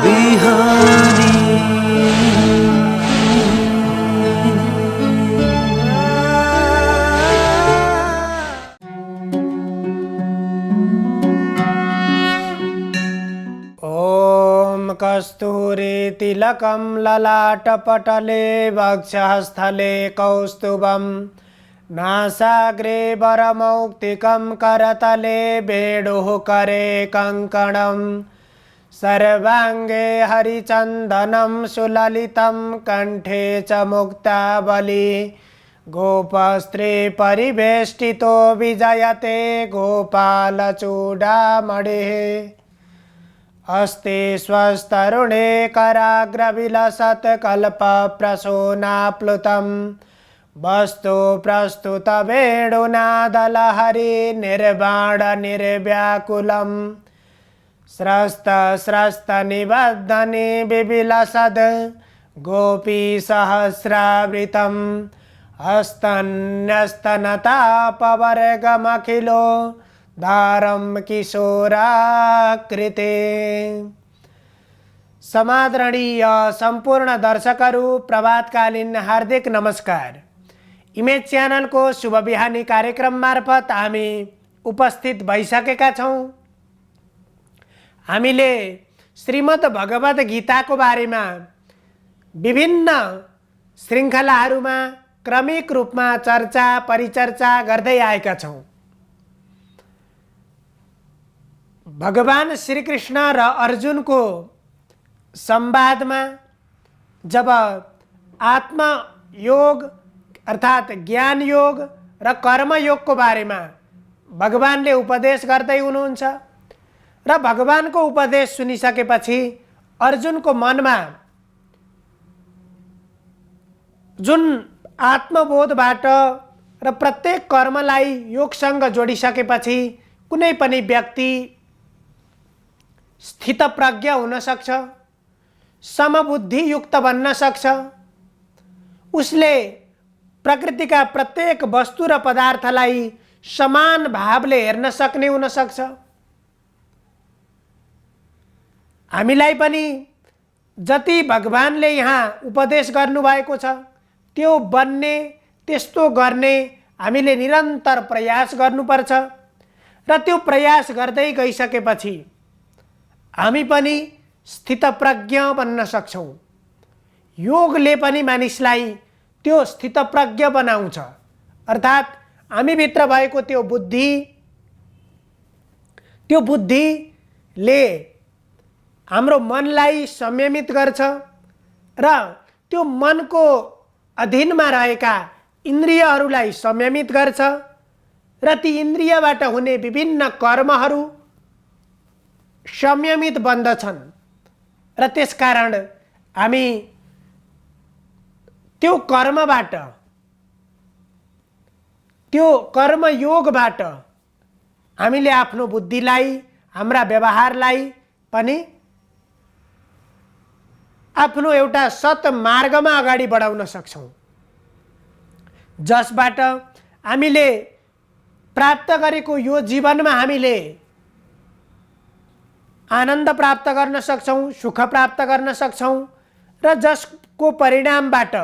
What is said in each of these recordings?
बिहानी। ॐ कस्तूरीतिलकं ललाटपटले वक्षस्थले कौस्तुभं नासाग्रे वरमौक्तिकं करतले वेणुः करे कङ्कणं सर्वाङ्गे हरिचन्दनं सुललितं कण्ठे च मुक्तावली गोपस्त्री परिवेष्टितो विजयते गोपालचूडामणिः अस्ति स्वस्तरुणे कराग्रविलसत्कल्पप्रसूनाप्लुतं वस्तु प्रस्तुतवेणुनादलहरि निर्वाणनिर्व्याकुलं स्रस्तस्रस्तनिबद्धनि विविलसद् गोपीसहस्रावृतं हस्तन्यस्तनतापवर्गमखिलो धारम किशोराकृते। समादरणीय संपूर्ण दर्शकहरू प्रभातकालीन हार्दिक नमस्कार। इमेज च्यानल को शुभ बिहानी कार्यक्रम मार्फत हामी उपस्थित भइसकेका छौं। हामीले श्रीमद् भगवत गीता को बारेमा विभिन्न श्रृंखलाहरूमा क्रमिक रूपमा चर्चा परिचर्चा गर्दै आएका छौं। भगवान श्री कृष्ण र अर्जुन को संवाद में जब आत्मयोग अर्थात ज्ञान योग र कर्म योग को बारे में भगवानले उपदेश गर्दै हुनुहुन्छ र भगवान को उपदेश सुनिसकेपछि अर्जुन को मन में जुन आत्मबोधबाट र प्रत्येक कर्मलाई योगसँग जोडिसकेपछि कुनै पनि व्यक्ति स्थितप्रज्ञ हुन सक्छ, समबुद्धि युक्त बन्न सक्छ। उसले प्रकृतिका प्रत्येक वस्तु र पदार्थलाई समान भावले हेर्न सक्ने हुन सक्छ। हामीलाई पनि जति भगवानले यहाँ उपदेश गर्नुभएको छ त्यो बन्ने त्यस्तो गर्ने हामीले निरन्तर प्रयास गर्नुपर्छ र त्यो प्रयास गर्दै गइसकेपछि हामी पनि स्थितप्रज्ञ बन्न सक्छौं। योगले पनि मानिसलाई त्यो स्थितप्रज्ञ बनाउँछ। अर्थात हामी भित्र भएको त्यो बुद्धिले हाम्रो मनलाई संयमित गर्छ र त्यो मनको अधीनमा रहेका इन्द्रियहरूलाई संयमित गर्छ र ती इन्द्रियबाट हुने विभिन्न कर्महरू संयमित बन्दछन् र त्यसकारण हामी त्यो कर्मबाट त्यो कर्मयोगबाट हामीले आफ्नो बुद्धिलाई हाम्रा व्यवहारलाई पनि आफ्नो एउटा सत मार्गमा अगाडि बढाउन सक्छौं, जसबाट हामीले प्राप्त गरेको यो जीवनमा हामीले आनन्द प्राप्त गर्न सक्छौं, सुख प्राप्त गर्न सक्छौं र जसको परिणामबाट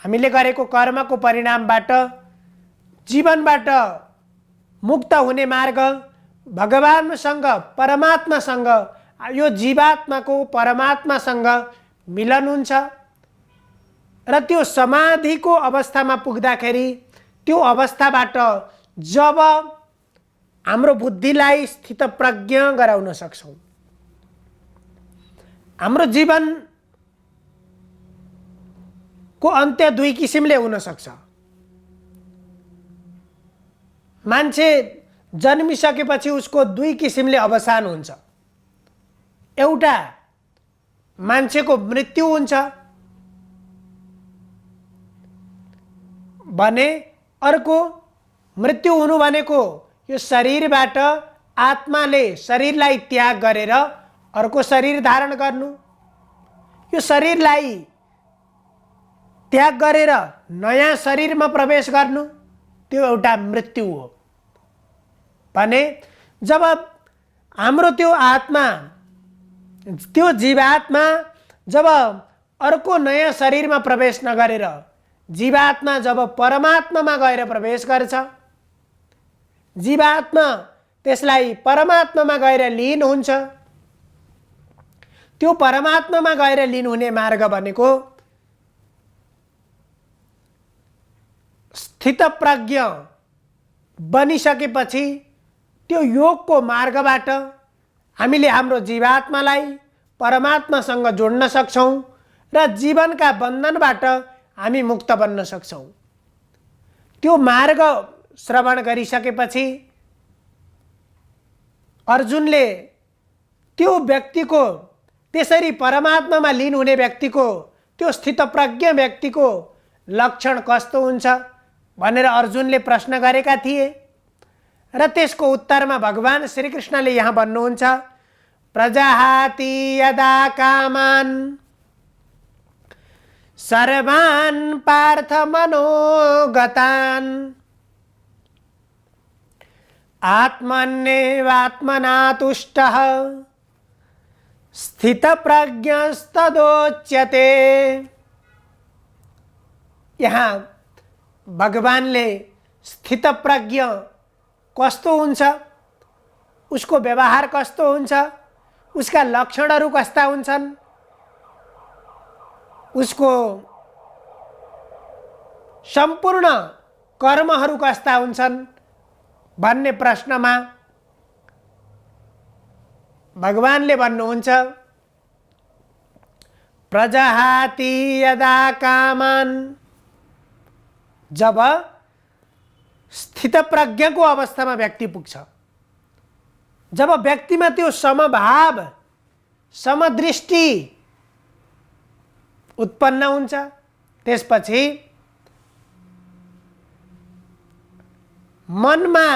हामीले गरेको कर्मको परिणामबाट जीवनबाट मुक्त हुने मार्ग भगवानसँग परमात्मासँग यो जीवात्माको परमात्मासँग मिलन हुन्छ र त्यो समाधिको अवस्थामा पुग्दाखेरि त्यो अवस्थाबाट जब हाम्रो बुद्धिलाई स्थितप्रज्ञ गराउन सक्छौं, हाम्रो जीवनको अन्त्य दुई किसिमले हुन सक्छ। मान्छे जन्मिसकेपछि उसको दुई किसिमले अवसान हुन्छ। एउटा मान्छेको मृत्यु हुन्छ भने अर्को मृत्यु हुनु भनेको यो शरीरबाट आत्माले शरीरलाई त्याग गरेर अर्को शरीर धारण गर्नु, यो शरीरलाई त्याग गरेर नयाँ शरीरमा प्रवेश गर्नु, त्यो एउटा मृत्यु हो। भने जब हाम्रो त्यो आत्मा, त्यो जीवात्मा जब अर्को नयाँ शरीरमा प्रवेश नगरेर जीवात्मा जब परमात्मामा गएर प्रवेश गर्छ, जीवात्मा त्यसलाई परमात्मामा गएर लीन हुन्छ। त्यो परमात्मामा गएर लीन हुने मार्ग भनेको स्थितप्रज्ञ बनिसकेपछि त्यो योगको मार्गबाट हामीले हाम्रो जीवात्मालाई परमात्मासँग जोड्न सक्छौं र जीवनका बन्धनबाट हामी मुक्त बन्न सक्छौं। त्यो मार्ग श्रवण गरिसकेपछि अर्जुनले त्यो व्यक्तिको, त्यसरी परमात्मामा लीन हुने व्यक्तिको, त्यो स्थितप्रज्ञ व्यक्तिको लक्षण कस्तो हुन्छ भनेर अर्जुनले प्रश्न गरेका थिए र त्यसको उत्तरमा भगवान श्रीकृष्णले यहाँ भन्नुहुन्छ, प्रजाहाति यदा कामान् सर्वान् पार्थ मनोगतान् आत्मन्येवात्मना तुष्टः स्थितप्रज्ञस्तदोच्यते। यहाँ भगवानले स्थितप्रज्ञ कस्तो हुन्छ, उसको व्यवहार कस्तो हुन्छ, उसका लक्षणहरू कस्ता हुन्छन्, उसको सम्पूर्ण कर्महरू कस्ता हुन्छन् भन्ने प्रश्नमा भगवानले भन्नुहुन्छ, प्रजहाति यदा कामान्, जब स्थितप्रज्ञको अवस्थामा व्यक्ति पुग्छ, जब व्यक्तिमा त्यो समभाव समदृष्टि उत्पन्न हुन्छ, त्यसपछि मनमा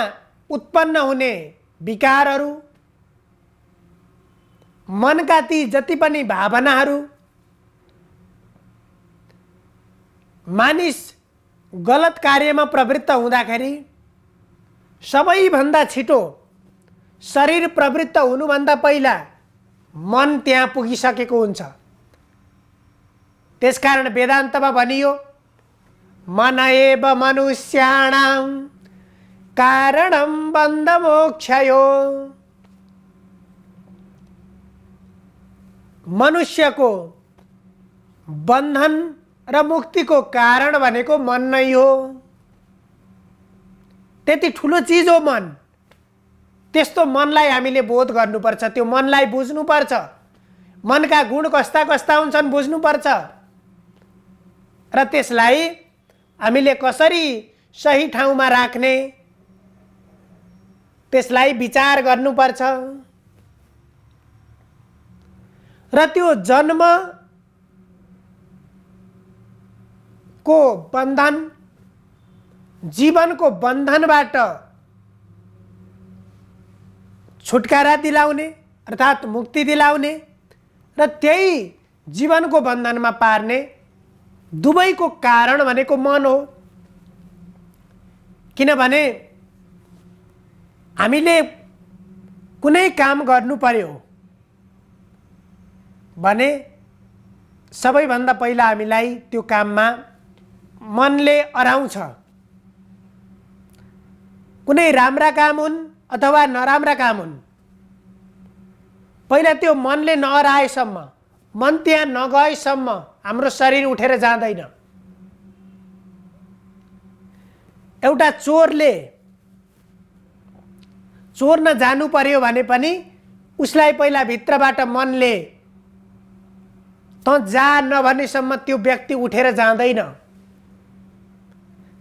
उत्पन्न हुने विकारहरू, मनका ती जति पनि भावनाहरू, मानिस गलत कार्यमा प्रवृत्त हुँदाखेरि सबैभन्दा छिटो शरीर प्रवृत्त हुनुभन्दा पहिला मन त्यहाँ पुगिसकेको हुन्छ। त्यसकारण वेदान्तमा भनियो, मन एव मनुष्याणां कारणं बन्धमोक्षयो। मनुष्यको बन्धन र मुक्तिको कारण भनेको मन नै हो। त्यति ठुलो चीज हो मन। त्यस्तो मनलाई हामीले बोध गर्नुपर्छ, त्यो मनलाई बुझ्नुपर्छ, मनका गुण कस्ता कस्ता हुन्छन् बुझ्नुपर्छ र त्यसलाई हामीले कसरी सही ठाउँमा राख्ने त्यसलाई विचार गर्नुपर्छ। र त्यो जन्म को बन्धन, जीवनको बन्धनबाट छुटकारा दिलाउने अर्थात् मुक्ति दिलाउने र त्यही जीवनको बन्धनमा पार्ने दुवैको कारण भनेको मन हो। किनभने हामीले कुनै काम गर्नु पर्यो भने सबैभन्दा पहिला हामीलाई त्यो काममा मनले अराउँछ। कुनै राम्रा काम हुन् अथवा नराम्रा काम हुन्, पहिला त्यो मनले नअराएसम्म, मन त्यहाँ नगएसम्म हाम्रो शरीर उठेर जाँदैन। एउटा चोरले चोर्न जानु पर्यो भने पनि उसलाई पहिला भित्रबाट मनले त जा नभनेसम्म त्यो व्यक्ति उठेर जाँदैन।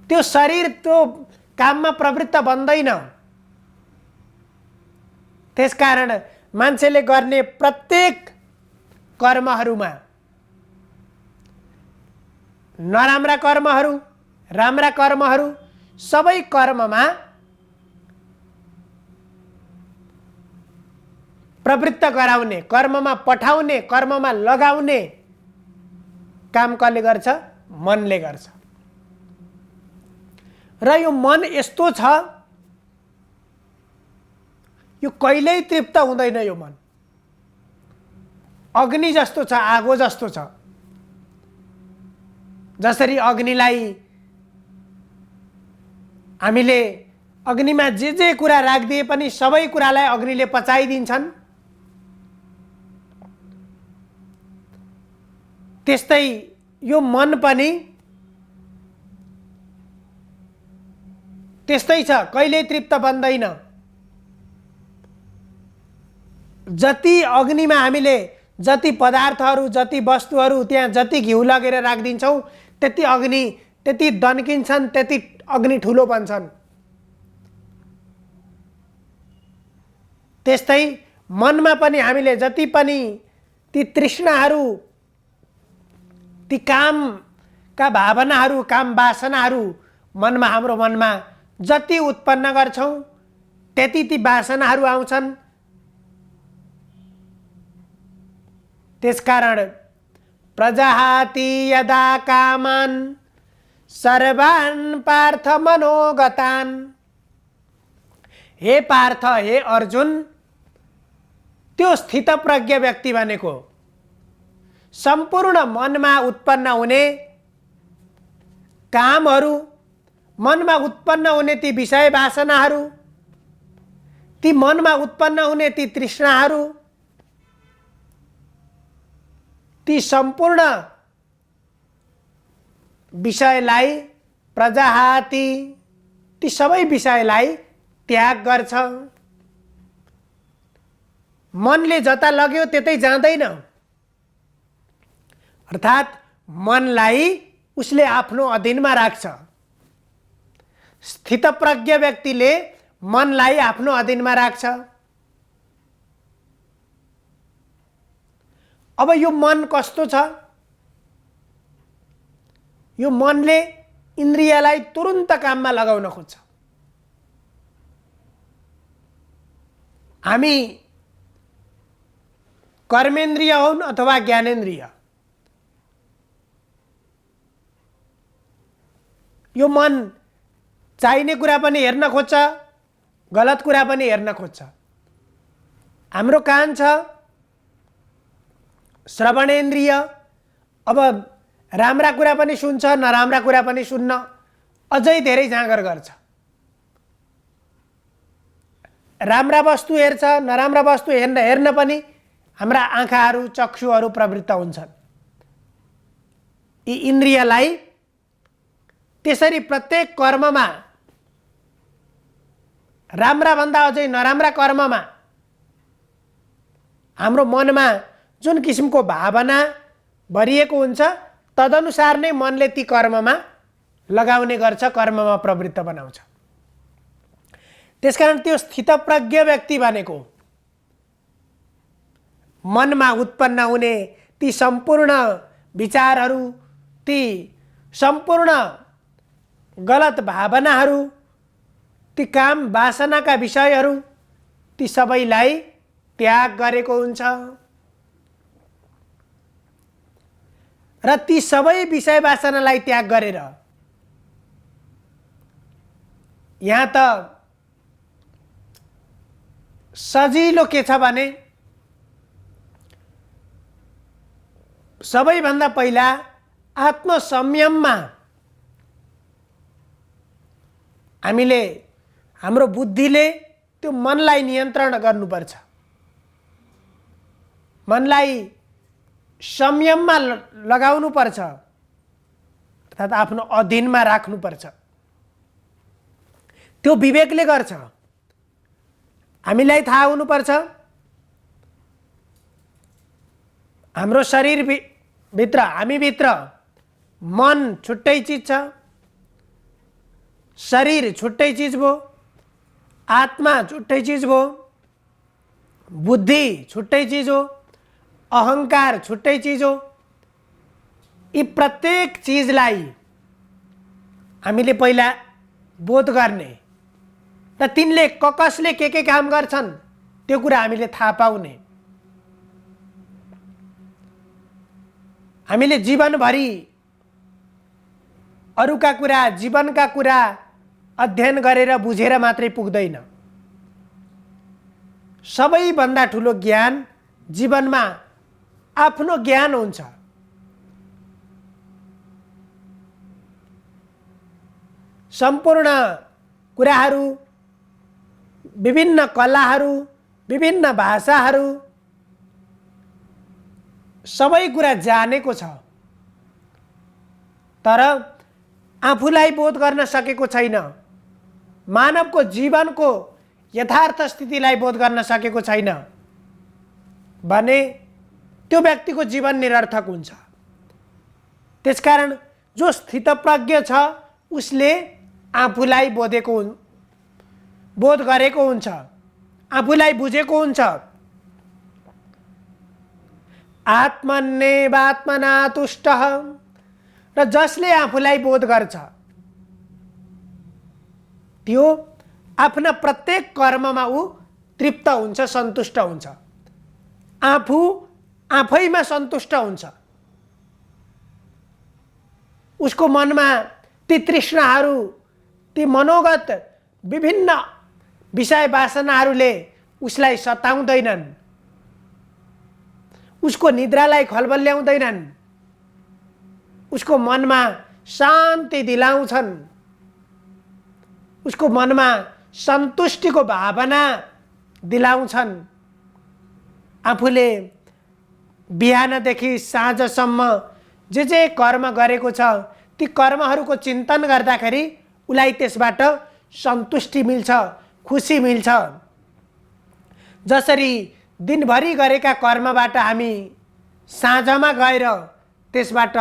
त्यो शरीर त्यो काममा प्रवृत्त बन्दैन। त्यसकारण मान्छेले गर्ने प्रत्येक कर्महरूमा नराम्रा कर्महरू, राम्रा कर्महरू, सबै कर्ममा प्रवृत्त गराउने, कर्ममा पठाउने, कर्ममा लगाउने काम कसले गर्छ? मनले गर्छ। र यो मन यस्तो छ, यो कहिल्यै तृप्त हुँदैन। यो मन अग्नि जस्तो छ, आगो जस्तो छ। जसरी अग्निलाई हामीले अग्निमा जे कुरा राखिदिए पनि सबै कुरालाई अग्निले पचाइदिन्छन्, त्यस्तै यो मन पनि त्यस्तै छ, कहिल्यै तृप्त बन्दैन। जति अग्निमा हामीले जति पदार्थहरू, जति वस्तुहरू, त्यहाँ जति घिउ लगेर राखिदिन्छौँ त्यति अग्नि त्यति दन्किन्छन्, त्यति अग्नि ठुलो बन्छन्। त्यस्तै मनमा पनि हामीले जति पनि ती तृष्णाहरू, ती कामका भावनाहरू, काम वासनाहरू हाम्रो मनमा जति उत्पन्न गर्छौँ त्यति ती वासनाहरू आउँछन्। त्यसकारण प्रजहाति यदा कामान् सर्वान् पार्थ मनोगतान्। हे पार्थ, हे अर्जुन, त्यो स्थितप्रज्ञ व्यक्ति भनेको सम्पूर्ण मनमा उत्पन्न हुने कामहरू, मनमा उत्पन्न हुने ती विषय वासनाहरू, ती मनमा उत्पन्न हुने ती तृष्णाहरू, ती सम्पूर्ण विषयलाई प्रजहाति, ती सबै विषयलाई त्याग गर्छ। मनले जता लग्यो त्यतै जाँदैन। अर्थात् मनलाई उसले आफ्नो अधीनमा राख्छ। स्थितप्रज्ञ व्यक्तिले मनलाई आफ्नो अधीनमा राख्छ। अब यो मन कस्तो छ? यो मनले इन्द्रियलाई तुरुन्त काममा लगाउन खोज्छ। हामी कर्मेन्द्रिय हुन् अथवा ज्ञानेन्द्रिय, यो मन चाहिने कुरा पनि हेर्न खोज्छ, गलत कुरा पनि हेर्न खोज्छ। हाम्रो कान छ श्रवणेन्द्रिय, अब राम्रा कुरा पनि सुन्छ, नराम्रा कुरा पनि सुन्न अझै धेरै जाँगर गर्छ। राम्रा वस्तु हेर्छ, नराम्रा वस्तु हेर्न पनि हाम्रा आँखाहरू, चक्षुहरू प्रवृत्त हुन्छन्। यी इन्द्रियलाई त्यसरी प्रत्येक कर्ममा, राम्रा भन्दा अझै नराम्रा कर्ममा हाम्रो मनमा जुन किसिमको भावना भरिएको हुन्छ तदनुसार नै मनले ती कर्ममा लगाउने गर्छ, कर्ममा प्रवृत्त बनाउँछ। त्यसकारण त्यो स्थितप्रज्ञ व्यक्ति भनेको मनमा उत्पन्न हुने ती सम्पूर्ण विचारहरू, ती सम्पूर्ण गलत भावनाहरू, ती काम वासनाका विषयहरू, ती सबैलाई त्याग गरेको हुन्छ। र ती सबै विषय वासनालाई त्याग गरेर यहाँ त सजिलो के छ भने सबैभन्दा पहिला आत्मसंयममा हामीले हाम्रो बुद्धिले त्यो मनलाई नियन्त्रण गर्नुपर्छ। मनलाई संयममा लगाउनुपर्छ, अर्थात् आफ्नो अधीनमा राख्नुपर्छ। त्यो विवेकले गर्छ। हामीलाई थाहा हुनुपर्छ हाम्रो शरीर भित्र, हामीभित्र मन छुट्टै चिज छ, शरीर छुट्टै चिज भयो, आत्मा छुट्टै चिज भयो, बुद्धि छुट्टै चिज हो, अहंकार छुट्टै चिज हो। यी प्रत्येक चिजलाई हामीले पहिला बोध गर्ने र तिनले कसले के काम गर्छन् त्यो कुरा हामीले थाहा पाउने। हामीले जीवनभरि अरूका कुरा, जीवनका कुरा अध्ययन गरेर बुझेर मात्रै पुग्दैन। सबैभन्दा ठुलो ज्ञान जीवनमा आफ्नो ज्ञान हुन्छ। सम्पूर्ण कुराहरू, विभिन्न कलाहरू, विभिन्न भाषाहरू, सबै कुरा जानेको छ, तर आफूलाई बोध गर्न सकेको छैन। मानवको जीवनको यथार्थ स्थितिलाई बोध गर्न सकेको छैन भने त्यो व्यक्तिको जीवन निरर्थक हुन्छ। त्यसकारण जो स्थितप्रज्ञ छ उसले आफूलाई बोध गरेको हुन्छ, आफूलाई बुझेको हुन्छ। आत्मन्येवात्मना तुष्टः, र जसले आफूलाई बोध गर्छ त्यो आफ्ना प्रत्येक कर्ममा ऊ तृप्त हुन्छ, सन्तुष्ट हुन्छ, आफू आफैमा सन्तुष्ट हुन्छ। उसको मनमा ती तृष्णाहरू, ती मनोगत विभिन्न विषय वासनाहरूले उसलाई सताउँदैनन्, उसको निद्रालाई खलबल्याउँदैनन्, उसको मनमा शान्ति दिलाउँछन्, उसको मनमा सन्तुष्टिको भावना दिलाउँछन्। आफूले बिहानदेखि साँझसम्म जे कर्म गरेको छ ती कर्महरूको चिन्तन गर्दाखेरि उलाई त्यसबाट सन्तुष्टि मिल्छ, खुसी मिल्छ। जसरी दिनभरि गरेका कर्मबाट हामी साँझमा गएर त्यसबाट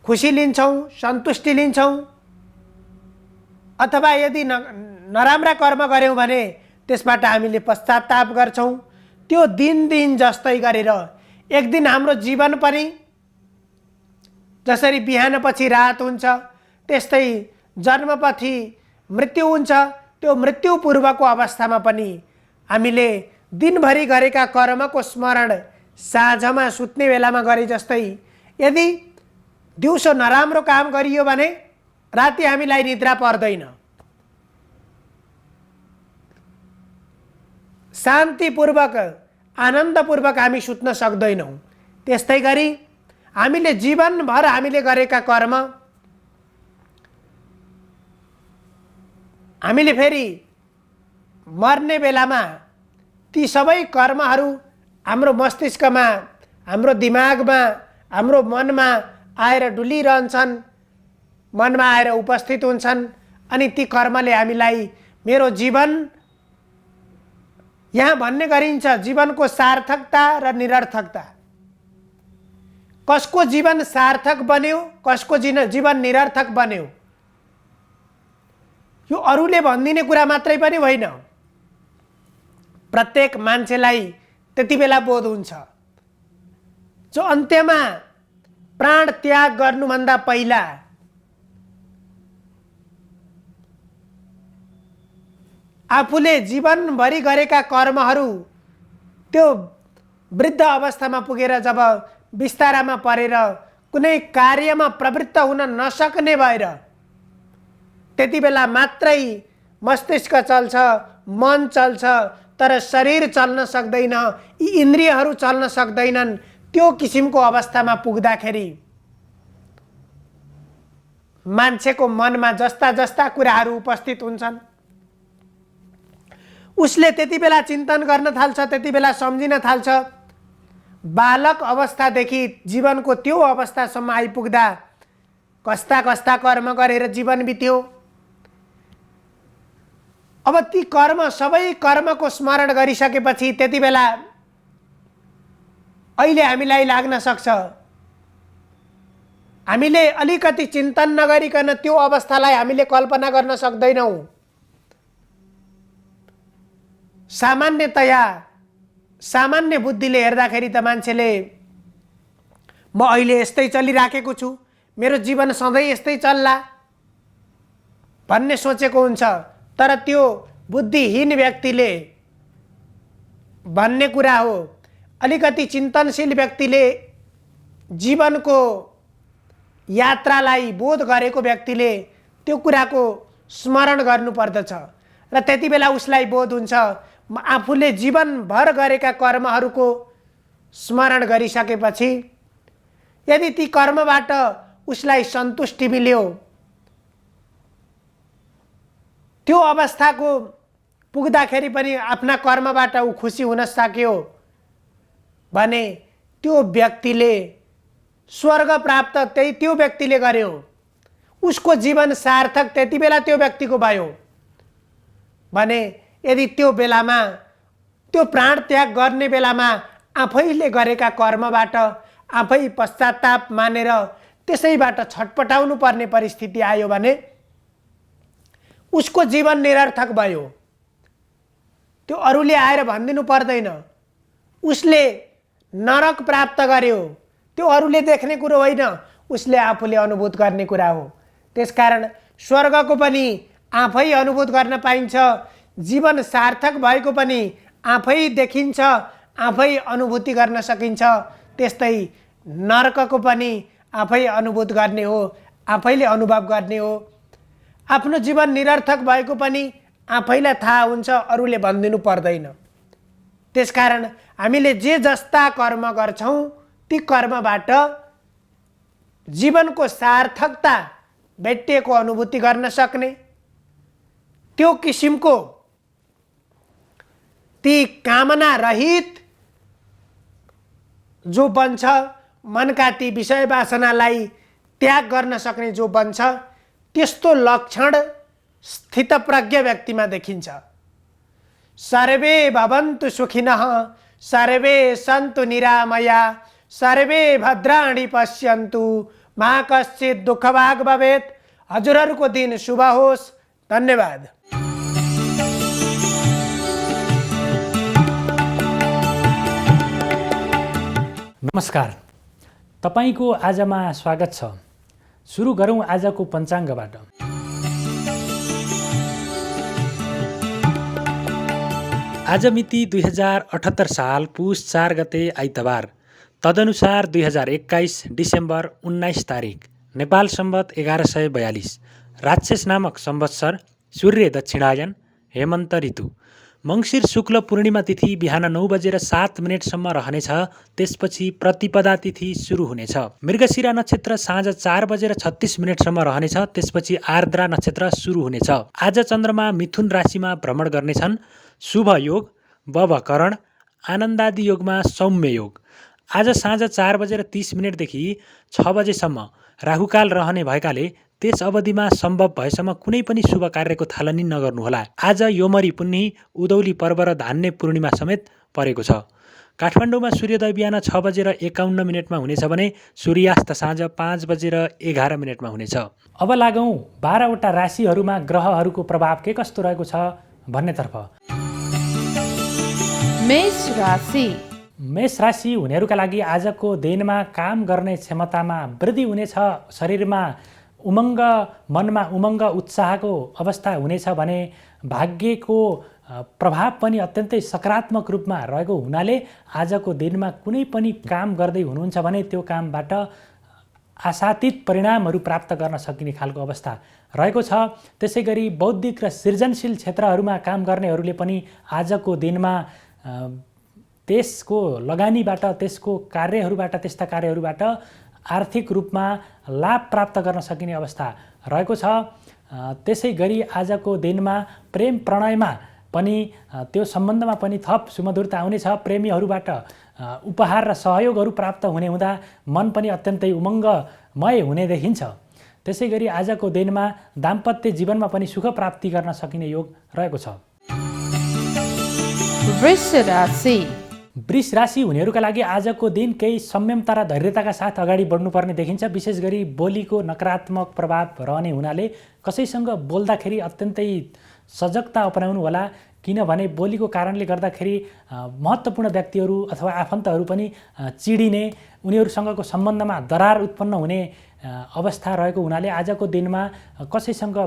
खुसी लिन्छौँ, सन्तुष्टि लिन्छौँ, अथवा यदि नराम्रा कर्म गर्यौँ भने त्यसबाट हामीले पश्चाताप गर्छौँ। त्यो दिन जस्तै गरेर एक दिन हाम्रो जीवन पनि जसरी बिहानपछि रात हुन्छ त्यस्तै जन्मपछि मृत्यु हुन्छ। त्यो मृत्यु पूर्वको अवस्थामा पनि हामीले दिनभरि गरेका कर्मको स्मरण साँझमा सुत्ने बेलामा गरे जस्तै यदि दिउँसो नराम्रो काम गरियो भने राति हामीलाई निद्रा पर्दैन, शान्तिपूर्वक आनन्दपूर्वक हामी सुत्न सक्दैनौँ। त्यस्तै गरी हामीले जीवनभर हामीले गरेका कर्म हामीले फेरि मर्ने बेलामा ती सबै कर्महरू हाम्रो मस्तिष्कमा, हाम्रो दिमागमा, हाम्रो मनमा आएर डुलिरहन्छन्, मनमा आएर उपस्थित हुन्छन्। अनि ती कर्मले हामीलाई मेरो जीवन यहाँ भन्ने गरिन्छ जीवनको सार्थकता र निरर्थकता। कसको जीवन सार्थक बन्यो, कसको जीवन निरर्थक बन्यो, यो अरूले भनिदिने कुरा मात्रै पनि होइन, प्रत्येक मान्छेलाई त्यति बेला बोध हुन्छ जो अन्त्यमा प्राण त्याग गर्नुभन्दा पहिला आफूले जीवनभरि गरेका कर्महरू त्यो वृद्ध अवस्थामा पुगेर जब बिस्तारामा परेर कुनै कार्यमा प्रवृत्त हुन नसक्ने भएर त्यति बेला मात्रै मस्तिष्क चल्छ, मन चल्छ, तर शरीर चल्न सक्दैन, यी इन्द्रियहरू चल्न सक्दैनन्। त्यो किसिमको अवस्थामा पुग्दाखेरि मान्छेको मनमा जस्ता जस्ता कुराहरू उपस्थित हुन्छन् उसले त्यति बेला चिन्तन गर्न थाल्छ, त्यति बेला सम्झिन थाल्छ। बालक अवस्थादेखि जीवनको त्यो अवस्थासम्म आइपुग्दा कस्ता कस्ता कर्म गरेर जीवन बित्यो। अब ती कर्म सबै कर्मको स्मरण गरिसकेपछि त्यति बेला अहिले हामीलाई लाग्न सक्छ हामीले अलिकति चिन्तन नगरिकन त्यो अवस्थालाई हामीले कल्पना गर्न सक्दैनौँ। सामान्यतया सामान्य बुद्धिले हेर्दाखेरि त मान्छेले म अहिले यस्तै चलिराखेको छु, मेरो जीवन सधैँ यस्तै चल्ला भन्ने सोचेको हुन्छ। तर त्यो बुद्धिहीन व्यक्तिले भन्ने कुरा हो। अलिकति चिन्तनशील व्यक्तिले जीवनको यात्रालाई बोध गरेको व्यक्तिले त्यो कुराको स्मरण गर्नुपर्दछ र त्यति बेला उसलाई बोध हुन्छ आफूले जीवनभर गरेका कर्महरूको स्मरण गरिसकेपछि यदि ती कर्मबाट उसलाई सन्तुष्टि मिल्यो, त्यो अवस्थाको पुग्दाखेरि पनि आफ्ना कर्मबाट ऊ खुसी हुन सक्यो भने त्यो व्यक्तिले स्वर्ग प्राप्त त्यो व्यक्तिले गर्यो, उसको जीवन सार्थक त्यति बेला त्यो व्यक्तिको भयो। भने यदि त्यो बेलामा त्यो प्राण त्याग गर्ने बेलामा आफैले गरेका कर्मबाट आफै पश्चाताप मानेर त्यसैबाट छटपटाउनु पर्ने परिस्थिति आयो भने उसको जीवन निरर्थक भयो। त्यो अरूले आएर भनिदिनु पर्दैन, उसले नरक प्राप्त गर्यो, त्यो अरूले देख्ने कुरो होइन, उसले आफूले अनुभूत गर्ने कुरा हो। त्यसकारण स्वर्गको पनि आफै अनुभूत गर्न पाइन्छ, जीवन सार्थक भएको पनि आफै देखिन्छ, आफै अनुभूति गर्न सकिन्छ। त्यस्तै नरकको पनि आफै अनुभूत गर्ने हो, आफैले अनुभव गर्ने हो। आफ्नो जीवन निरर्थक भएको पनि आफैलाई थाहा हुन्छ, अरूले भनिदिनु पर्दैन। त्यसकारण हामीले जे जस्ता कर्म गर्छौँ ती कर्मबाट जीवनको सार्थकता भेटिएको अनुभूति गर्न सक्ने, त्यो किसिमको ती कामना रहित जो बन्छ, मनका ती विषय वासनालाई त्याग गर्न सक्ने जो बन्छ, त्यस्तो लक्षण स्थितप्रज्ञ व्यक्तिमा देखिन्छ। सर्वे भवन्तु सुखिनः सर्वे सन्तु निरामया सर्वे भद्राणि पश्यन्तु मा कश्चित् दुःखभाग् भवेत्। हजुरहरूको दिन शुभ होस्। धन्यवाद। नमस्कार, तपाईको आजमा स्वागत छ। सुरु गरौँ आजको पञ्चाङ्गबाट। आज मिति 2078 साल पुस 4 गते आइतबार, तदनुसार 2021 डिसेम्बर 19 तारिक, नेपाल सम्वत 1142, राक्षस नामक संवत्सर, सूर्य दक्षिणायन, हेमन्त ऋतु, मङ्सिर शुक्ल पूर्णिमा तिथि बिहान 9:07 रहनेछ। त्यसपछि प्रतिपदा तिथि सुरु हुनेछ। मृगशिरा नक्षत्र साँझ 4:36 रहनेछ। त्यसपछि आर्द्रा नक्षत्र सुरु हुनेछ। आज चन्द्रमा मिथुन राशिमा भ्रमण गर्नेछन्। शुभ योग बभकरण, आनन्दादि योगमा सौम्य योग। आज साँझ 4:30 देखि 6 बजेसम्म राहुकाल रहने भएकाले त्यस अवधिमा सम्भव भएसम्म कुनै पनि शुभ कार्यको थालनी नगर्नुहोला। आज योमरी पुन्नी, उदौली पर्व र धान्य पूर्णिमा समेत परेको छ। काठमाडौँमा सूर्योदय बिहान 6:51 हुनेछ भने सूर्यास्त साँझ 5:11 हुनेछ। अब लागौँ 12वटा राशिहरूमा ग्रहहरूको प्रभाव के कस्तो रहेको छ भन्नेतर्फ। मेष राशि। मेष राशि हुनेहरूका लागि आजको दिनमा काम गर्ने क्षमतामा वृद्धि हुनेछ। शरीरमा उमङ्ग, मनमा उमङ्ग उत्साहको अवस्था हुनेछ भने भाग्यको प्रभाव पनि अत्यन्तै सकारात्मक रूपमा रहेको हुनाले आजको दिनमा कुनै पनि काम गर्दै हुनुहुन्छ भने त्यो कामबाट आशातीत परिणामहरू प्राप्त गर्न सकिने खालको अवस्था रहेको छ। त्यसै गरी बौद्धिक र सृजनशील क्षेत्रहरूमा काम गर्नेहरूले पनि आजको दिनमा त्यसको लगानीबाट, त्यसको कार्यहरूबाट, त्यस्ता कार्यहरूबाट आर्थिक रूपमा लाभ प्राप्त गर्न सकिने अवस्था रहेको छ। त्यसै गरी आजको दिनमा प्रेम प्रणयमा पनि त्यो सम्बन्धमा पनि थप सुमधुरता आउनेछ। प्रेमीहरूबाट उपहार र सहयोगहरू प्राप्त हुने हुँदा मन पनि अत्यन्तै उमङ्गमय हुने देखिन्छ। त्यसै गरी आजको दिनमा दाम्पत्य जीवनमा पनि सुख प्राप्ति गर्न सकिने योग रहेको छ। वृष राशि। वृष राशि हुनेहरूका लागि आजको दिन केही संयमता र धैर्यताका साथ अगाडि बढ्नुपर्ने देखिन्छ। विशेष गरी बोलीको नकारात्मक प्रभाव रहने हुनाले कसैसँग बोल्दाखेरि अत्यन्तै सजगता अपनाउनु होला। किनभने बोलीको कारणले गर्दाखेरि महत्त्वपूर्ण व्यक्तिहरू अथवा आफन्तहरू पनि चिडिने, उनीहरूसँगको सम्बन्धमा दरार उत्पन्न हुने अवस्था रहेको हुनाले आजको दिनमा कसैसँग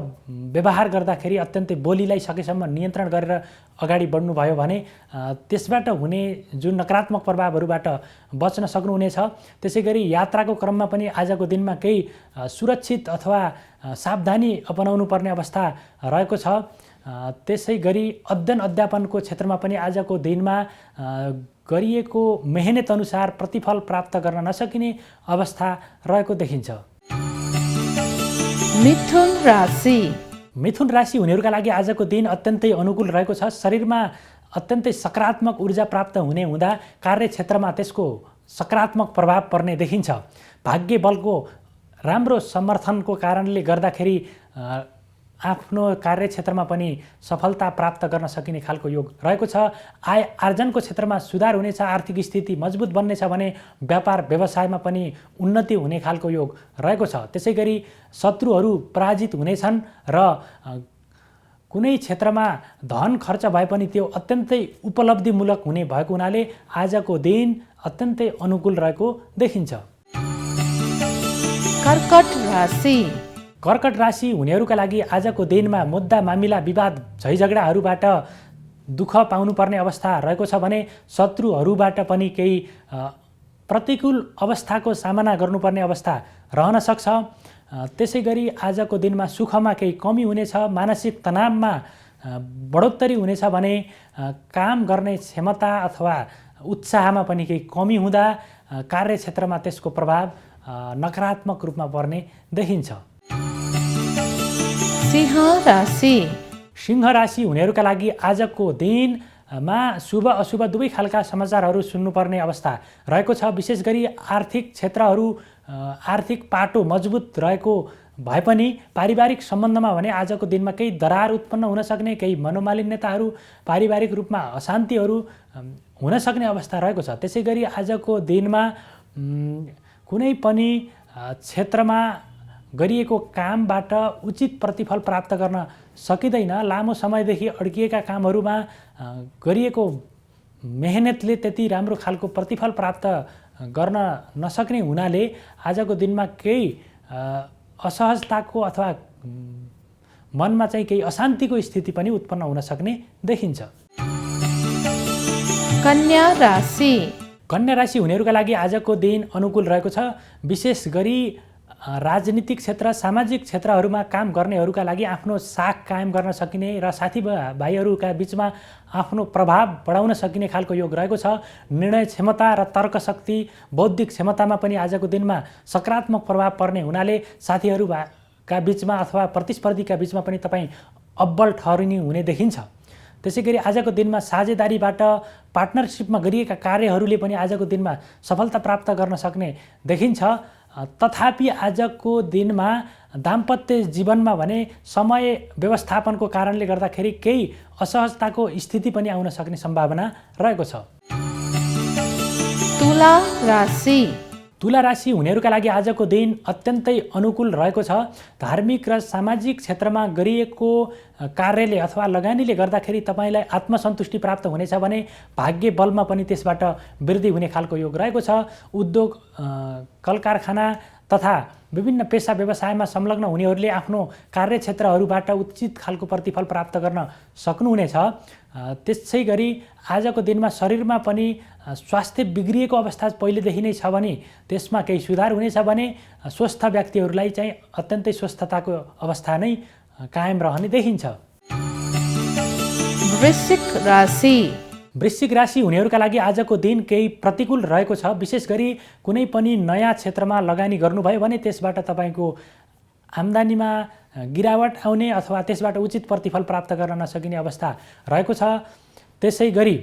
व्यवहार गर्दाखेरि अत्यन्तै बोलीलाई सकेसम्म नियन्त्रण गरेर अगाडि बढ्नुभयो भने त्यसबाट हुने जुन नकारात्मक प्रभावहरूबाट बच्न सक्नुहुनेछ। त्यसै गरी यात्राको क्रममा पनि आजको दिनमा केही सुरक्षित अथवा सावधानी अपनाउनु पर्ने अवस्था रहेको छ। त्यसै गरी अध्ययन अध्यापनको क्षेत्रमा पनि आजको दिनमा गरिएको मेहनत अनुसार प्रतिफल प्राप्त गर्न नसकिने अवस्था रहेको देखिन्छ। मिथुन राशि। मिथुन राशि हुनेहरूका लागि आजको दिन अत्यन्तै अनुकूल रहेको छ। शरीरमा अत्यन्तै सकारात्मक ऊर्जा प्राप्त हुने हुँदा कार्यक्षेत्रमा त्यसको सकारात्मक प्रभाव पर्ने देखिन्छ। भाग्य बलको राम्रो समर्थनको कारणले गर्दाखेरि आफ्नो कार्यक्षेत्रमा पनि सफलता प्राप्त गर्न सकिने खालको योग रहेको छ। आय आर्जनको क्षेत्रमा सुधार हुनेछ। आर्थिक स्थिति मजबुत बन्नेछ भने व्यापार व्यवसायमा पनि उन्नति हुने खालको योग रहेको छ। त्यसै गरी शत्रुहरू पराजित हुनेछन् र कुनै क्षेत्रमा धन खर्च भए पनि त्यो अत्यन्तै उपलब्धिमूलक हुने भएको हुनाले आजको दिन अत्यन्तै अनुकूल रहेको देखिन्छ। कर्कट राशि। कर्कट राशि हुनेहरूका लागि आजको दिनमा मुद्दा मामिला विवाद झैझगडाहरूबाट दुःख पाउनुपर्ने अवस्था रहेको छ भने शत्रुहरूबाट पनि केही प्रतिकूल अवस्थाको सामना गर्नुपर्ने अवस्था रहन सक्छ। त्यसै गरी आजको दिनमा सुखमा केही कमी हुनेछ। मानसिक तनावमा बढोत्तरी हुनेछ भने काम गर्ने क्षमता अथवा उत्साहमा पनि केही कमी हुँदा कार्यक्षेत्रमा त्यसको प्रभाव नकारात्मक रूपमा पर्ने देखिन्छ। सिंह राशि। सिंह राशि हुनेहरूका लागि आजको दिनमा शुभ अशुभ दुवै खालका समाचारहरू सुन्नुपर्ने अवस्था रहेको छ। विशेष गरी आर्थिक क्षेत्रहरू आर्थिक पाटो मजबुत रहेको भए पनि पारिवारिक सम्बन्धमा भने आजको दिनमा केही दरार उत्पन्न हुन सक्ने, केही मनोमालिन्यताहरू, पारिवारिक रूपमा अशान्तिहरू हुन सक्ने अवस्था रहेको छ। त्यसै गरी आजको दिनमा कुनै पनि क्षेत्रमा गरिएको कामबाट उचित प्रतिफल प्राप्त गर्न सकिँदैन। लामो समयदेखि अड्किएका कामहरूमा गरिएको मेहनतले त्यति राम्रो खालको प्रतिफल प्राप्त गर्न नसक्ने हुनाले आजको दिनमा केही असहजताको अथवा मनमा चाहिँ केही अशान्तिको स्थिति पनि उत्पन्न हुन सक्ने देखिन्छ। कन्या राशि। कन्या राशि हुनेहरूका लागि आजको दिन अनुकूल रहेको छ। विशेष गरी राजनीतिक क्षेत्र सामाजिक क्षेत्रहरूमा काम गर्नेहरूका लागि आफ्नो साख कायम गर्न सकिने र साथीभाइहरूका बिचमा आफ्नो प्रभाव बढाउन सकिने खालको योग रहेको छ। निर्णय क्षमता र तर्क शक्ति बौद्धिक क्षमतामा पनि आजको दिनमा सकारात्मक प्रभाव पर्ने हुनाले साथीहरूका बिचमा अथवा प्रतिस्पर्धीका बिचमा पनि तपाईँ अब्बल ठहरिने हुने देखिन्छ। त्यसै गरी आजको दिनमा साझेदारीबाट पार्टनरसिपमा गरिएका कार्यहरूले पनि आजको दिनमा सफलता प्राप्त गर्न सक्ने देखिन्छ। तथापि आजको दिनमा दाम्पत्य जीवनमा भने समय व्यवस्थापनको कारणले गर्दाखेरि केही असहजताको स्थिति पनि आउन सक्ने सम्भावना रहेको छ। तुला राशि। तुला राशि हुनेहरूका लागि आजको दिन अत्यन्तै अनुकूल रहेको छ। धार्मिक र सामाजिक क्षेत्रमा गरिएको कार्यले अथवा लगानीले गर्दाखेरि तपाईँलाई आत्मसन्तुष्टि प्राप्त हुनेछ भने भाग्य बलमा पनि त्यसबाट वृद्धि हुने खालको योग रहेको छ। उद्योग कल कारखाना तथा विभिन्न पेसा व्यवसायमा संलग्न हुनेहरूले आफ्नो कार्यक्षेत्रहरूबाट उचित खालको प्रतिफल प्राप्त गर्न सक्नुहुनेछ। त्यसै गरी आजको दिनमा शरीरमा पनि स्वास्थ्य बिग्रिएको अवस्था पहिलेदेखि नै छ भने त्यसमा केही सुधार हुनेछ भने स्वस्थ व्यक्तिहरूलाई चाहिँ अत्यन्तै स्वस्थताको अवस्था नै कायम रहने देखिन्छ। वृश्चिक राशि। वृश्चिक राशि हुनेहरूका लागि आजको दिन केही प्रतिकूल रहेको छ। विशेष गरी कुनै पनि नयाँ क्षेत्रमा लगानी गर्नुभयो भने त्यसबाट तपाईँको आम्दानीमा गिरावट आउने अथवा त्यसबाट उचित प्रतिफल प्राप्त गर्न नसकिने अवस्था रहेको छ। त्यसै गरी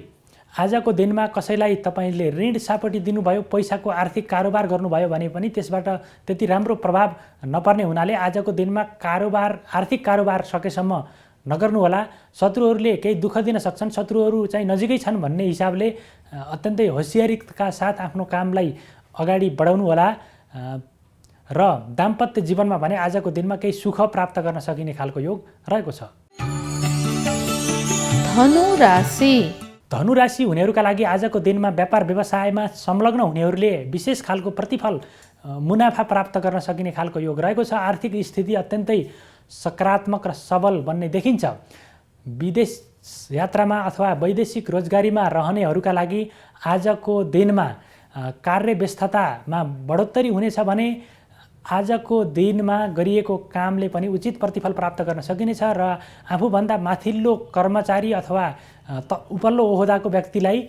आजको दिनमा कसैलाई तपाईँले ऋण सापटी दिनुभयो, पैसाको आर्थिक कारोबार गर्नुभयो भने पनि त्यसबाट त्यति राम्रो प्रभाव नपर्ने हुनाले आजको दिनमा आर्थिक कारोबार सकेसम्म नगर्नुहोला। शत्रुहरूले केही दुःख दिन सक्छन्। शत्रुहरू चाहिँ नजिकै छन् भन्ने हिसाबले अत्यन्तै होसियारीका साथ आफ्नो कामलाई अगाडि बढाउनु होला। र दाम्पत्य जीवनमा भने आजको दिनमा केही सुख प्राप्त गर्न सकिने खालको योग रहेको छ। धनु राशि। धनु राशि हुनेहरूका लागि आजको दिनमा व्यापार व्यवसायमा संलग्न हुनेहरूले विशेष खालको प्रतिफल मुनाफा प्राप्त गर्न सकिने खालको योग रहेको छ। आर्थिक स्थिति अत्यन्तै सकारात्मक र सबल बन्ने देखिन्छ। विदेश यात्रामा अथवा वैदेशिक रोजगारीमा रहनेहरूका लागि आजको दिनमा कार्य व्यस्ततामा बढोत्तरी हुनेछ भने आजको दिनमा गरिएको कामले पनि उचित प्रतिफल प्राप्त गर्न सकिनेछ र आफूभन्दा माथिल्लो कर्मचारी अथवा उपल्लो ओहदाको व्यक्तिलाई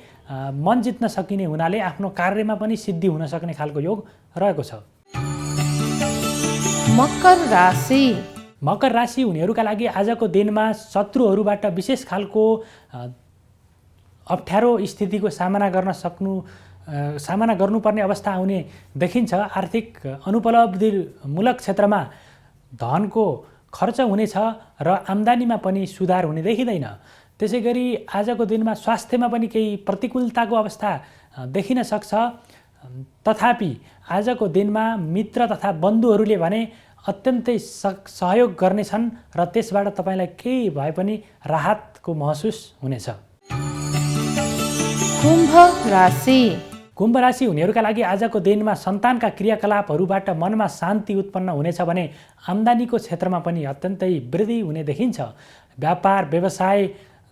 मन जित्न सकिने हुनाले आफ्नो कार्यमा पनि सिद्धि हुन सक्ने खालको योग रहेको छ। मकर राशि मकर राशि हुनेहरूका लागि आजको दिनमा शत्रुहरूबाट विशेष खालको अप्ठ्यारो स्थितिको सामना गर्नुपर्ने अवस्था आउने देखिन्छ। आर्थिक अनुपलब्धिमूलक क्षेत्रमा धनको खर्च हुनेछ र आम्दानीमा पनि सुधार हुने देखिँदैन। त्यसै गरी आजको दिनमा स्वास्थ्यमा पनि केही प्रतिकूलताको अवस्था देखिन सक्छ। तथापि आजको दिनमा मित्र तथा बन्धुहरूले भने अत्यन्तै सहयोग गर्नेछन् र त्यसबाट तपाईँलाई केही भए पनि राहतको महसुस हुनेछ। कुम्भ राशि कुम्भ राशि हुनेहरूका लागि आजको दिनमा सन्तानका क्रियाकलापहरूबाट मनमा शान्ति उत्पन्न हुनेछ भने आम्दानीको क्षेत्रमा पनि अत्यन्तै वृद्धि हुने देखिन्छ। व्यापार व्यवसाय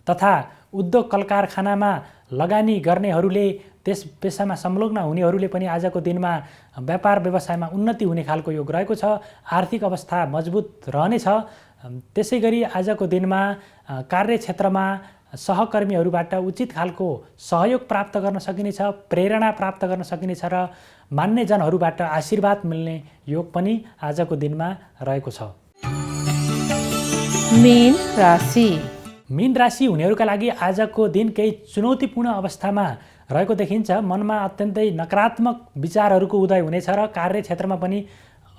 तथा उद्योग कल कारखानामा लगानी गर्नेहरूले त्यस पेसामा संलग्न हुनेहरूले पनि आजको दिनमा व्यापार व्यवसायमा उन्नति हुने खालको योग रहेको छ। आर्थिक अवस्था मजबुत रहनेछ। त्यसै गरी आजको दिनमा कार्यक्षेत्रमा सहकर्मीहरूबाट उचित खालको सहयोग प्राप्त गर्न सकिनेछ, प्रेरणा प्राप्त गर्न सकिनेछ र मान्यजनहरूबाट आशीर्वाद मिल्ने योग पनि आजको दिनमा रहेको छ। मीन राशि मीन राशि हुनेहरूका लागि आजको दिन केही चुनौतीपूर्ण अवस्थामा रहेको देखिन्छ। मनमा अत्यन्तै नकारात्मक विचारहरूको उदय हुनेछ र कार्यक्षेत्रमा पनि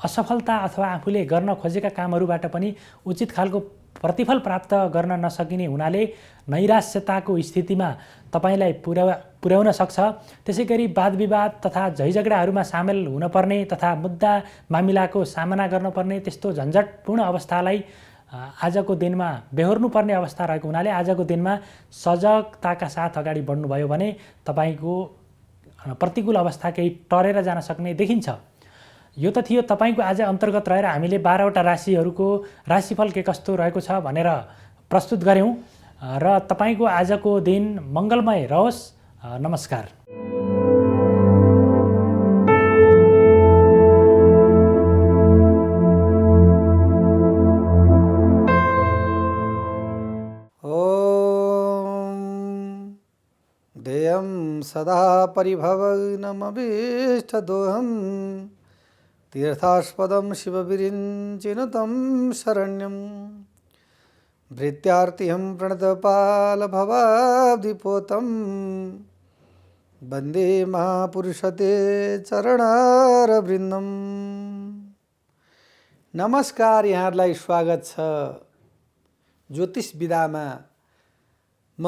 असफलता अथवा आफूले गर्न खोजेका कामहरूबाट पनि उचित खालको प्रतिफल प्राप्त गर्न नसकिने हुनाले नैराश्यताको स्थितिमा तपाईँलाई पुर्याउन सक्छ। त्यसै गरी वादविवाद तथा झैझगडाहरूमा सामेल हुनपर्ने तथा मुद्दा मामिलाको सामना गर्नुपर्ने त्यस्तो झन्झटपूर्ण अवस्थालाई आजको दिनमा बेहोर्नुपर्ने अवस्था रहेको हुनाले आजको दिनमा सजगताका साथ अगाडि बढ्नुभयो भने तपाईँको प्रतिकूल अवस्था केही टरेर जान सक्ने देखिन्छ। यो त थियो तपाईँको आज अन्तर्गत रहेर हामीले 12वटा राशिहरूको राशिफल के कस्तो रहेको छ भनेर प्रस्तुत गऱ्यौँ र तपाईँको आजको दिन मङ्गलमय रहोस्। नमस्कार। ध्येयं सदा परिभवग्नमभीष्टदोहम् तीर्थास्पदं शिवविरिञ्चिनुतं शरण्यं भृत्यार्तिहं प्रणतपालभवाब्धिपोतं वन्दे महापुरुषते चरणारविन्दम्। नमस्कार, यहाँहरूलाई स्वागत छ। ज्योतिष विधामा म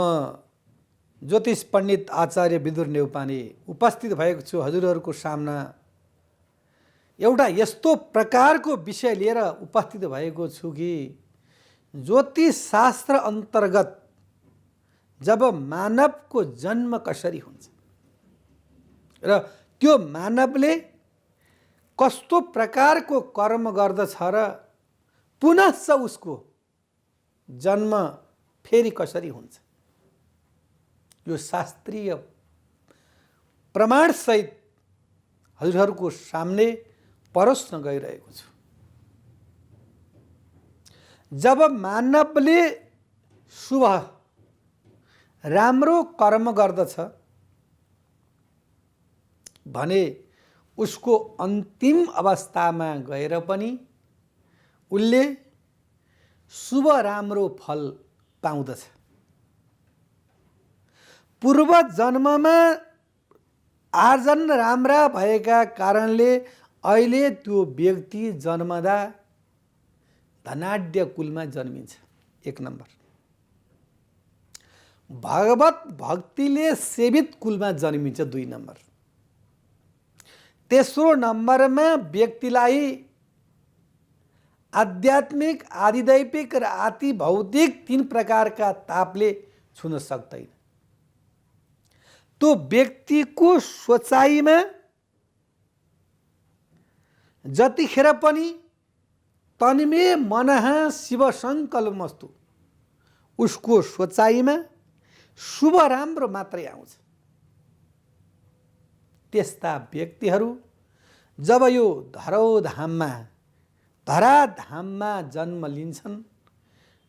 ज्योतिष पण्डित आचार्य विदुर नेउपाने उपस्थित भएको छु हजुरहरूको सामना। एउटा यस्तो प्रकारको विषय लिएर उपस्थित भएको छु कि ज्योतिष शास्त्र अन्तर्गत जब मानवको जन्म कसरी हुन्छ र त्यो मानवले कस्तो प्रकारको कर्म गर्दछ र पुनः उसको जन्म फेरि कसरी हुन्छ, यो शास्त्रीय प्रमाणसहित हजुरहरूको सामने परोस्न गइरहेको छु। जब मानवले शुभ राम्रो कर्म गर्दछ भने उसको अन्तिम अवस्थामा गएर पनि उसले शुभ राम्रो फल पाउँदछ। पूर्व जन्ममा आर्जन राम्रा भएका कारणले अहिले त्यो व्यक्ति जन्मदा धनाढ्य कुलमा जन्मिन्छ। 1 नम्बर। भगवत भक्तिले सेवित कुलमा जन्मिन्छ। 2 नम्बर। तेस्रो नम्बरमा व्यक्तिलाई आध्यात्मिक, आधिदैविक र अति भौतिक 3 प्रकारका तापले छुन सक्दैन। त्यो व्यक्तिको सोचाइमा जतिखेर पनि तन्मे मनः शिव सङ्कल्पमस्तु, उसको सोचाइमा शुभ राम्रो मात्रै आउँछ। त्यस्ता व्यक्तिहरू जब यो धराधाममा जन्म लिन्छन्,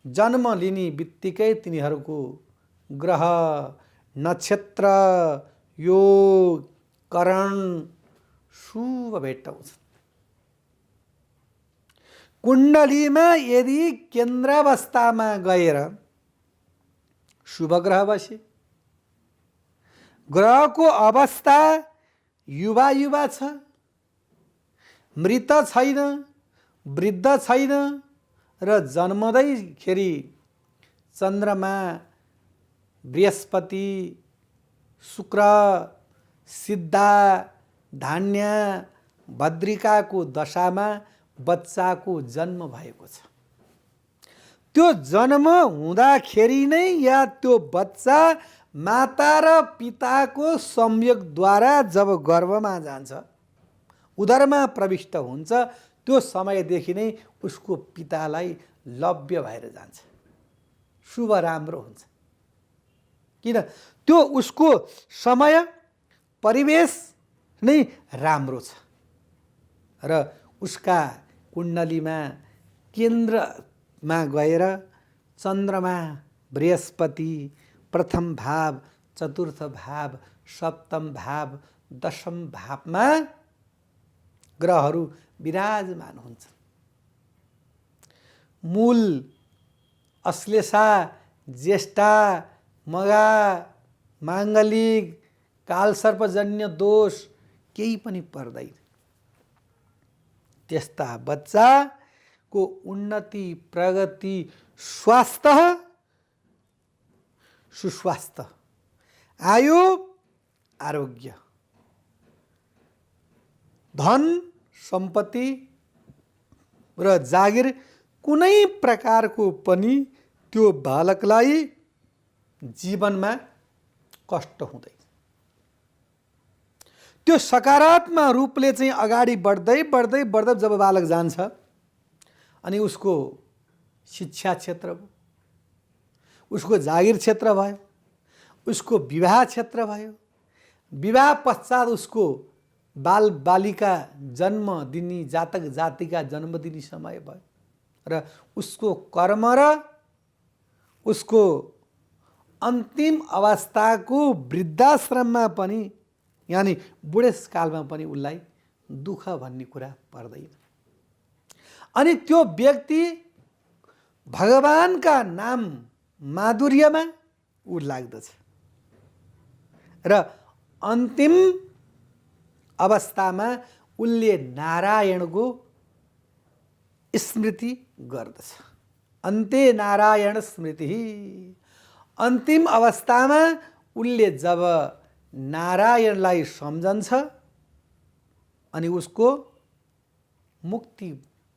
जन्म लिने बित्तिकै तिनीहरूको ग्रह नक्षत्र योग करण शुभ भेट्टाउँछ। कुण्डलीमा यदि केन्द्रावस्थामा गएर शुभ ग्रह बसे, ग्रहको अवस्था युवा युवा छ, मृत छैन, वृद्ध छैन र जन्मदैखेरि चन्द्रमा, बृहस्पति, शुक्र, सिद्धा, धान्य, भद्रिकाको दशामा बच्चाको जन्म भएको छ। त्यो जन्म हुँदाखेरि नै या त्यो बच्चा माता र पिताको संयोगद्वारा जब गर्भमा जान्छ, उदरमा प्रविष्ट हुन्छ, त्यो समयदेखि नै उसको पितालाई लभ्य भएर जान्छ, शुभ राम्रो हुन्छ। किन? त्यो उसको समय परिवेश नै राम्रो छ र उसका कुण्डलीमा केन्द्रमा गएर चन्द्रमा, बृहस्पति, प्रथम भाव, चतुर्थ भाव, सप्तम भाव, दशम भावमा ग्रहहरू विराजमान हुन्छन्। मूल, अश्लेषा, ज्येष्ठा, मघा, माङ्गलिक, कालसर्पजन्य दोष केही पनि पर्दैन। त्यस्ता बच्चाको उन्नति, प्रगति, स्वास्थ्य, सुस्वास्थ्य, आयु, आरोग्य, धन सम्पत्ति र जागिर कुनै प्रकारको पनि त्यो बालकलाई जीवनमा कष्ट हुँदैन। त्यो सकारात्मक रूपले चाहिँ अगाडि बढ्दै बढ्दै बढ्दै जब बालक जान्छ अनि उसको शिक्षा क्षेत्र भयो, उसको जागिर क्षेत्र भयो, उसको विवाह क्षेत्र भयो, विवाह पश्चात उसको बाल बालिका जन्म दिने, जातक जातिका जन्म दिने समय भयो र उसको कर्म र उसको अन्तिम अवस्थाको वृद्धाश्रममा पनि यानी बुढेसकालमा पनि उसलाई दुःख भन्ने कुरा पर्दैन। अनि त्यो व्यक्ति भगवानका नाम माधुर्यमा ऊ लाग्दछ र अन्तिम अवस्थामा उसले नारायणको स्मृति गर्दछ। अन्ते नारायण स्मृति। अन्तिम अवस्थामा उसले जब नारायणलाई सम्झन्छ अनि उसको मुक्ति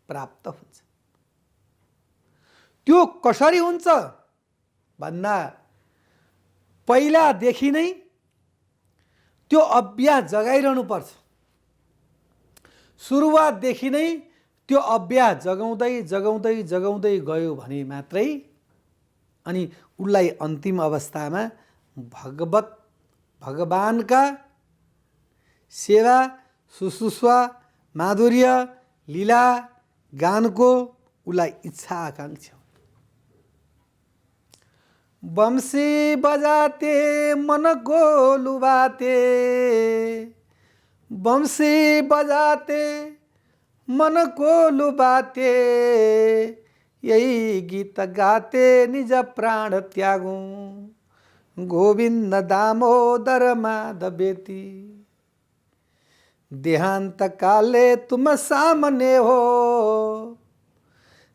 प्राप्त हुन्छ। त्यो कसरी हुन्छ भन्दा पहिलादेखि नै त्यो अभ्यास जगाइरहनु पर्छ। सुरुवातदेखि नै त्यो अभ्यास जगाउँदै जगाउँदै जगाउँदै गयो भने मात्रै अनि उसलाई अन्तिम अवस्थामा भगवानका सेवा, शुश्रूषा, माधुर्य, लीला, गानको उसलाई इच्छा आकांक्षा। बंसी बजाते मन को लुभाते, बंसी बजाते मन को लुभाते, यही गीत गाते निज प्राण त्यागूं, गोविंद दामोदर माधवेति। देहांत काले तुम सामने हो,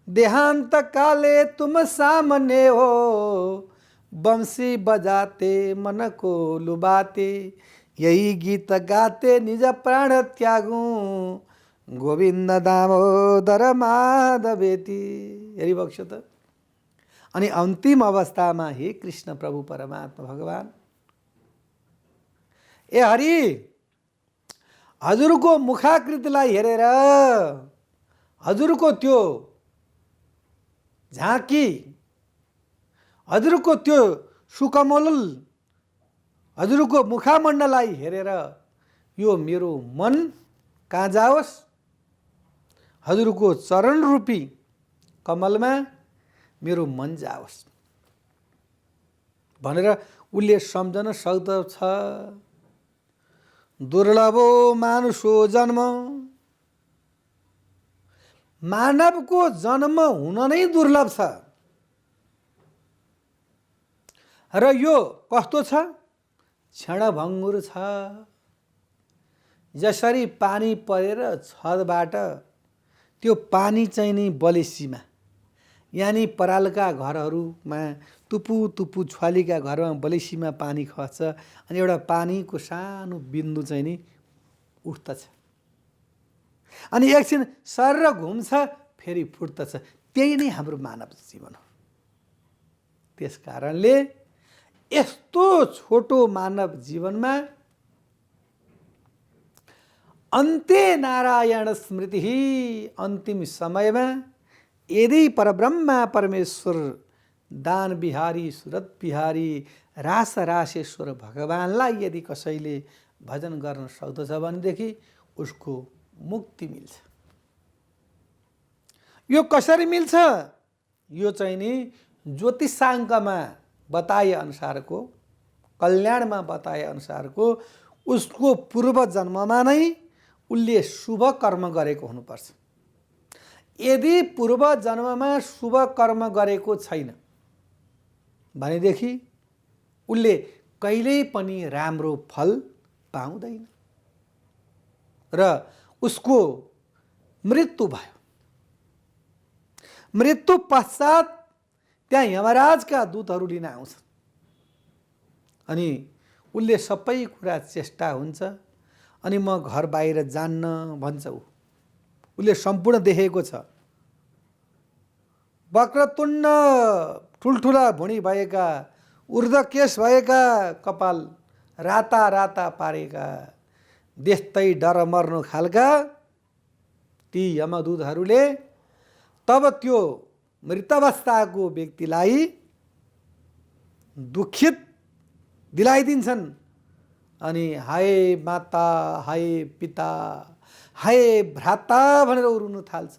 देहांत काले तुम सामने हो, बंसी बजाते मन को लुभाते, यही गीत गाते निज प्राण त्यागूं, गोविंद दामोदर माधवेति। हेरी बक्सो त। अनि अन्तिम अवस्थामा हे कृष्ण प्रभु परमात्मा भगवान, ए हरि, हजुरको मुखाकृतिलाई हेरेर, हजुरको त्यो झाँकी, हजुरको त्यो सुकमल, हजुरको मुखामण्डललाई हेरेर यो मेरो मन कहाँ जाओस्? हजुरको चरण रूपी कमलमा मेरो मन जाओस् भनेर उसले सम्झन सक्दछ। दुर्लभो मानुषो जन्म, मानवको जन्म हुन नै दुर्लभ छ। र यो कस्तो छ? क्षणभङ्गुर छ। जसरी पानी परेर छतबाट त्यो पानी चाहिँ नि बलेसीमा, यानि परालका घरहरूमा तुपु तुपु छ्वालीका घरमा बलेसीमा पानी खस्छ अनि एउटा पानीको सानो बिन्दु चाहिँ नि उठ्दछ अनि एकछिन सर घुम्छ फेरि फुट्दछ। त्यही नै हाम्रो मानव जीवन हो। त्यस कारणले यस्तो छोटो मानव जीवनमा अन्ते नारायण स्मृति, अन्तिम समयमा यदि परब्रह्मा परमेश्वर दान बिहारी सुरत बिहारी रास रासेश्वर भगवानलाई यदि कसैले भजन गर्न सक्दछ भनेदेखि उसको मुक्ति मिल्छ। यो कसरी मिल्छ? यो चाहिँ नि ज्योतिषाङ्कमा बताए अनुसारको, कल्याणमा बताए अनुसारको उसको पूर्व जन्ममा नै उसले शुभ कर्म गरेको हुनुपर्छ। यदि पूर्व जन्ममा शुभ कर्म गरेको छैन भनेदेखि उसले कहिल्यै पनि राम्रो फल पाउँदैन र उसको मृत्यु भयो। मृत्यु पश्चात त्यहाँ यमराजका दूतहरू लिन आउँछन् अनि उसले सबै कुरा चेष्टा हुन्छ अनि म घर बाहिर जान्न भन्छ। उसले सम्पूर्ण देखेको छ। वक्रतुण्ड, ठुल्ठुला भुँडी भएका, ऊर्ध्वकेश भएका, कपाल राता राता पारेका, देख्दै डर मर्नु खालका ती यमदूतहरूले तब त्यो मृतावस्थाको व्यक्तिलाई दुखित दिलाइदिन्छन् अनि हाय माता, हाय पिता, हाय भ्राता भनेर रुन थाल्छ।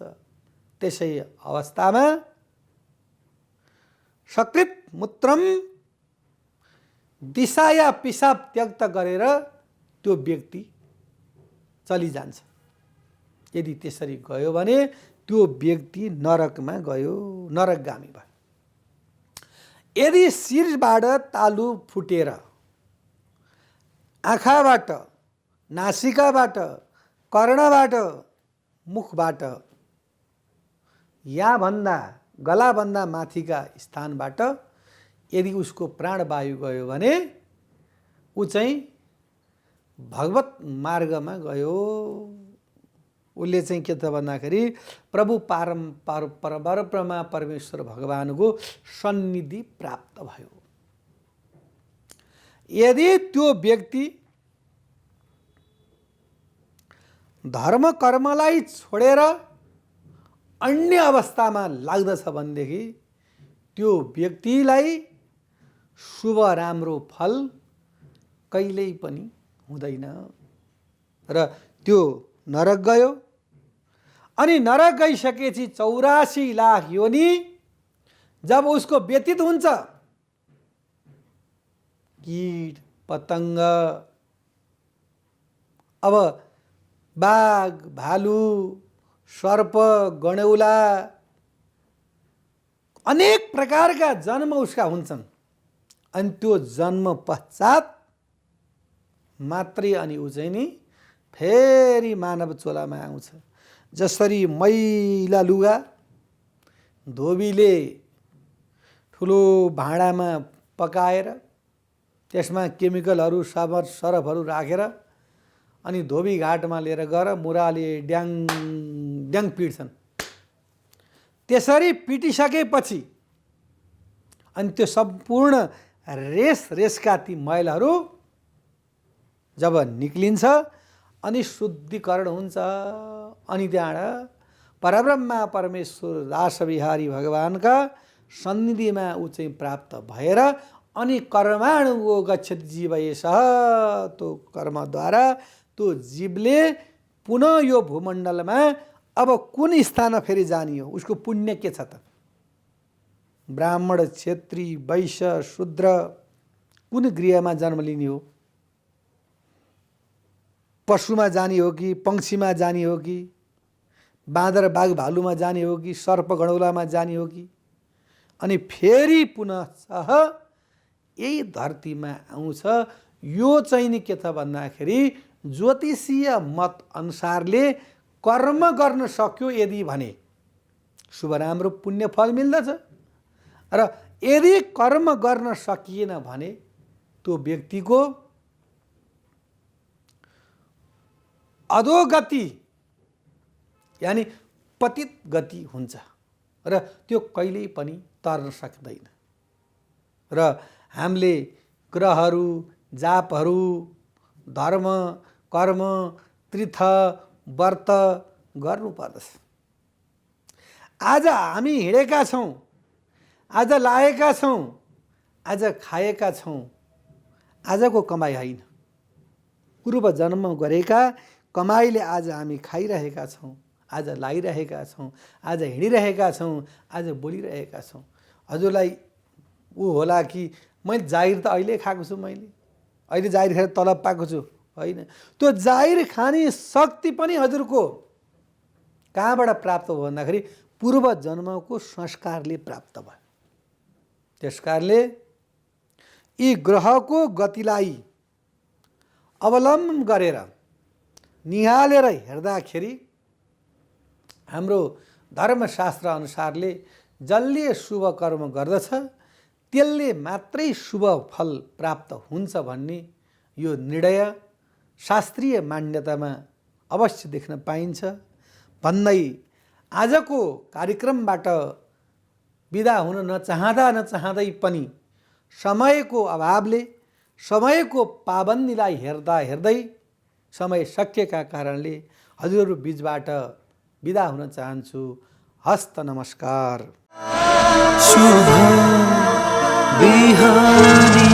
त्यसै अवस्थामा सकृत मूत्रम दिशा या पिसाब त्यक्त गरेर त्यो व्यक्ति चलिजान्छ। यदि त्यसरी गयो भने त्यो व्यक्ति नरकमा गयो, नरकगामी भयो। यदि शिरबाट तालु फुटेर आँखाबाट, नासिकाबाट, कर्णबाट, मुखबाट याभन्दा गलाभन्दा माथिका स्थानबाट यदि उसको प्राणवायु गयो भने ऊ चाहिँ भगवत मार्गमा गयो। उसले चाहिँ के त भन्दाखेरि प्रभु परब्रह्मा परमेश्वर भगवानको सन्निधि प्राप्त भयो। यदि त्यो व्यक्ति धर्म कर्मलाई छोडेर अन्य अवस्थामा लाग्दछ भनेदेखि त्यो व्यक्तिलाई शुभ राम्रो फल कहिल्यै पनि हुँदैन र त्यो नरक गयो। अनि नरक गइसकेपछि 84 लाख योनि जब उसको व्यतीत हुन्छ, कीट पतंग, अब बाघ, भालु, सर्प, गणौला अनेक प्रकारका जन्म उसका हुन्छन् अनि त्यो जन्म पश्चात मात्रै अनि ऊ चाहिँ नि फेरि मानव चोलामा आउँछ। जसरी मैला लुगा धोबीले ठुलो भाँडामा पकाएर त्यसमा केमिकलहरू सरफहरू राखेर अनि धोबी घाटमा लिएर गएर मुराले ड्याङ ड्याङ पिट्छन्। त्यसरी पिटिसकेपछि अनि त्यो सम्पूर्ण रेसका ती मैलहरू जब निक्लिन्छ अनि शुद्धिकरण हुन्छ अनि त्यहाँबाट परब्रह्मा परमेश्वर दासविहारी भगवानका सन्निधिमा ऊ चाहिँ प्राप्त भएर अनि कर्माणुको गच्छति जीव एषः, त्यो कर्मद्वारा त्यो जीवले पुनः यो भूमण्डलमा अब कुन स्थानमा फेरि जाने हो, उसको पुण्य के छ त? ब्राह्मण, क्षेत्री, वैश्य, शूद्र कुन गृहमा जन्म लिने हो? पशुमा जाने हो कि पंक्षीमा जाने हो कि बाँदर बाघ भालुमा जाने हो कि सर्प गणौलामा जाने हो कि? अनि फेरि पुनः यही धरतीमा आउँछ। यो चाहिँ नि के छ भन्दाखेरि ज्योतिषीय मत अनुसारले कर्म गर्न सक्यो यदि भने शुभ राम्रो पुण्य फल मिल्दछ, र यदि कर्म गर्न सकिएन भने त्यो व्यक्तिको अधोगति यानी पतित गति हुन्छ र त्यो कहिल्यै पनि तर्न सक्दैन। र हामीले ग्रहहरू, जापहरू, धर्म, कर्म, तीर्थ, व्रत गर्नुपर्दछ। आज हामी हिँडेका छौँ, आज लागेका छौँ, आज खाएका छौँ, आजको कमाइ होइन, पूर्व जन्ममा गरेका कमाइले आज हामी खाइरहेका छौँ, आज लागिरहेका छौँ, आज हिँडिरहेका छौँ, आज बोलिरहेका छौँ। हजुरलाई ऊ होला कि मैले जागिर त अहिले खाएको छु, मैले अहिले जागिर खाएर तलब पाएको छु, होइन। त्यो जागिर खाने शक्ति पनि हजुरको कहाँबाट प्राप्त भयो भन्दाखेरि पूर्व जन्मको संस्कारले प्राप्त भयो। त्यसकारणले यी ग्रहको गतिलाई अवलम्बन गरेर निहालेर हेर्दाखेरि हाम्रो धर्मशास्त्र अनुसारले जसले शुभ कर्म गर्दछ त्यसले मात्रै शुभ फल प्राप्त हुन्छ भन्ने यो निर्णय शास्त्रीय मान्यतामा अवश्य देख्न पाइन्छ भन्दै आजको कार्यक्रमबाट बिदा हुन नचाहँदै पनि समयको अभावले, समयको पाबन्दीलाई हेर्दै समय सकिएका कारणले हजुरहरू बीचबाट बिदा हुन चाहन्छु। हस्त नमस्कार। शुभ बिहानी।